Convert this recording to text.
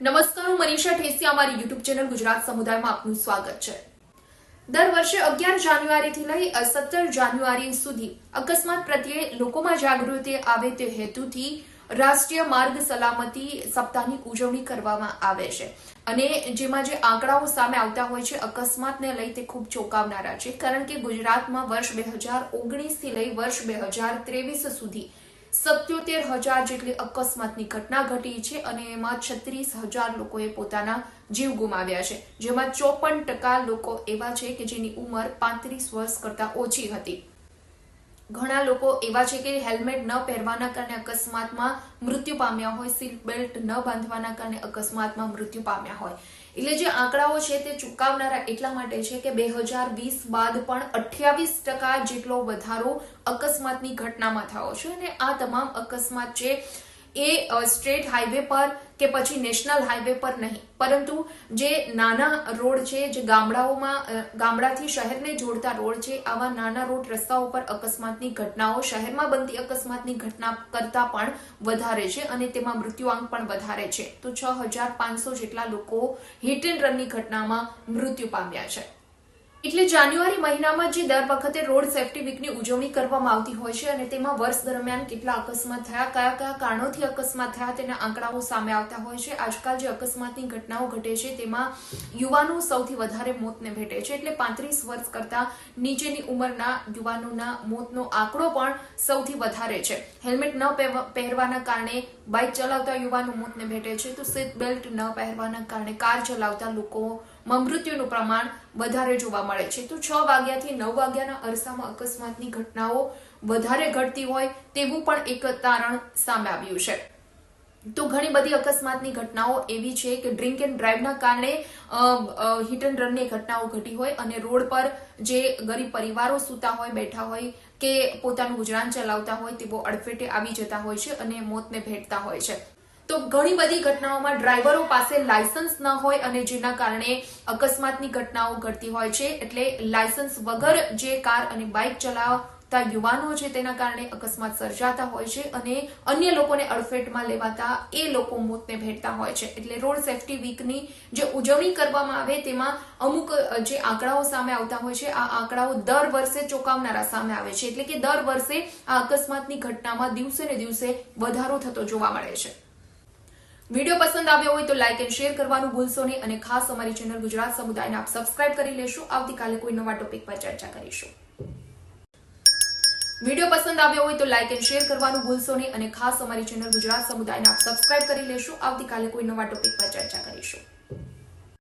નમસ્કાર, હું મનીષા ઠેસિયા અમારી યુટ્યુબ ચેનલ ગુજરાત સમુદાયમાં આપનું સ્વાગત છે। દર વર્ષે 11 જાન્યુઆરીથી લઈ 17 જાન્યુઆરી સુધી અકસ્માત પ્રત્યે લોકોમાં જાગૃતિ આવે તે હેતુથી રાષ્ટ્રીય માર્ગ સલામતી સપ્તાહની ઉજવણી કરવામાં આવે છે અને જેમાં જે આંકડાઓ સામે આવતા હોય છે અકસ્માતને લઈ તે ખૂબ ચોંકાવનારા છે, કારણ કે ગુજરાતમાં વર્ષ 2019 થી લઈ વર્ષ 2023 સુધી 77,000 જેટલી અકસ્માતની ઘટના ઘટી છે અને એમાં 36,000 લોકોએ પોતાના જીવ ગુમાવ્યા છે, જેમાં 54% લોકો એવા છે કે જેની ઉંમર 35 વર્ષ કરતા ઓછી હતી। ઘણા લોકો એવા છે કે હેલ્મેટ ન પહેરવાના કારણે અકસ્માતમાં મૃત્યુ પામ્યા હોય, સીટ બેલ્ટ ન બાંધવાના કારણે અકસ્માતમાં મૃત્યુ પામ્યા હોય। એટલે જે આંકડાઓ છે તે ચૂકાવનારા એટલા માટે છે કે 2020 બાદ પણ 28% જેટલો વધારો અકસ્માતની ઘટનામાં થયો છે અને આ તમામ અકસ્માત છે એ સ્ટેટ હાઈવે પર કે પછી નેશનલ હાઈવે પર નહીં, પરંતુ જે નાના રોડ છે, જે ગામડાથી શહેરને જોડતા રોડ છે, આવા નાના રોડ રસ્તાઓ પર અકસ્માતની ઘટનાઓ શહેરમાં બનતી અકસ્માતની ઘટના કરતા પણ વધારે છે અને તેમાં મૃત્યુઆંક પણ વધારે છે। તો 6,500 જેટલા લોકો હિટ એન્ડ રનની ઘટનામાં મૃત્યુ પામ્યા છે। એટલે જાન્યુઆરી મહિનામાં જે દર વખતે રોડ સેફટી વીકની ઉજવણી કરવામાં આવતી હોય છે અને તેમાં વર્ષ દરમિયાન કેટલા અકસ્માત થયા, કયા કારણોથી અકસ્માત થયા તેના આંકડાઓ સામે આવતા હોય છે। આજકાલ જે અકસ્માતની ઘટનાઓ ઘટે છે તેમાં યુવાનો સૌથી વધારે મોતને ભેટે છે, એટલે 35 વર્ષ કરતા નીચેની ઉંમરના યુવાનોના મોતનો આંકડો પણ સૌથી વધારે છે। હેલ્મેટ ન પહેરવાના કારણે બાઇક ચલાવતા યુવાનો મોતને ભેટે છે, તો સીટ બેલ્ટ ન પહેરવાના કારણે કાર ચલાવતા લોકોમાં મૃત્યુનું પ્રમાણ વધારે જોવા મળે છે। તો 6 વાગ્યાથી 9 વાગ્યાના અરસામાં અકસ્માતની ઘટનાઓ વધારે ઘટતી હોય તેવું પણ એક તારણ સામે આવ્યું છે। તો ઘણી બધી અકસ્માતની ઘટનાઓ એવી છે કે ડ્રિંક એન્ડ ડ્રાઈવના કારણે હિટ એન્ડ રનની ઘટનાઓ ઘટી હોય અને રોડ પર જે ગરીબ પરિવારો સૂતા હોય, બેઠા હોય કે પોતાનું ગુજરાન ચલાવતા હોય તેઓ અડફેટે આવી જતા હોય છે અને મોતને ભેટતા હોય છે। તો ઘણી બધી ઘટનાઓમાં ડ્રાઈવરો પાસે લાયસન્સ ન હોય અને જેના કારણે અકસ્માતની ઘટનાઓ ઘટતી હોય છે, એટલે લાયસન્સ વગર જે કાર અને બાઇક ચલાવતા યુવાનો છે તેના કારણે અકસ્માત સર્જાતા હોય છે અને અન્ય લોકોને અડફેટમાં લેવાતા એ લોકો મોતને ભેટતા હોય છે। એટલે રોડ સેફટી વીકની જે ઉજવણી કરવામાં આવે તેમાં અમુક જે આંકડાઓ સામે આવતા હોય છે આ આંકડાઓ દર વર્ષે ચોંકાવનારા સામે આવે છે, એટલે કે દર વર્ષે આ અકસ્માતની ઘટનામાં દિવસે ને દિવસે વધારો થતો જોવા મળે છે। વિડીયો પસંદ આવ્યો હોય તો લાઇક એન્ડ શેર કરવાનું ભૂલશો નહીં અને ખાસ અમારી ચેનલ ગુજરાત સમુદાયને આપ સબસ્ક્રાઇબ કરી લેશો। આવતીકાલે કોઈ નવા ટોપિક પર ચર્ચા કરીશું। વિડીયો પસંદ આવ્યો હોય તો લાઇક એન્ડ શેર કરવાનું ભૂલશો નહીં અને ખાસ અમારી ચેનલ ગુજરાત સમુદાયને આપ સબસ્ક્રાઇબ કરી લેશો। આવતીકાલે કોઈ નવા ટોપિક પર ચર્ચા કરીશું।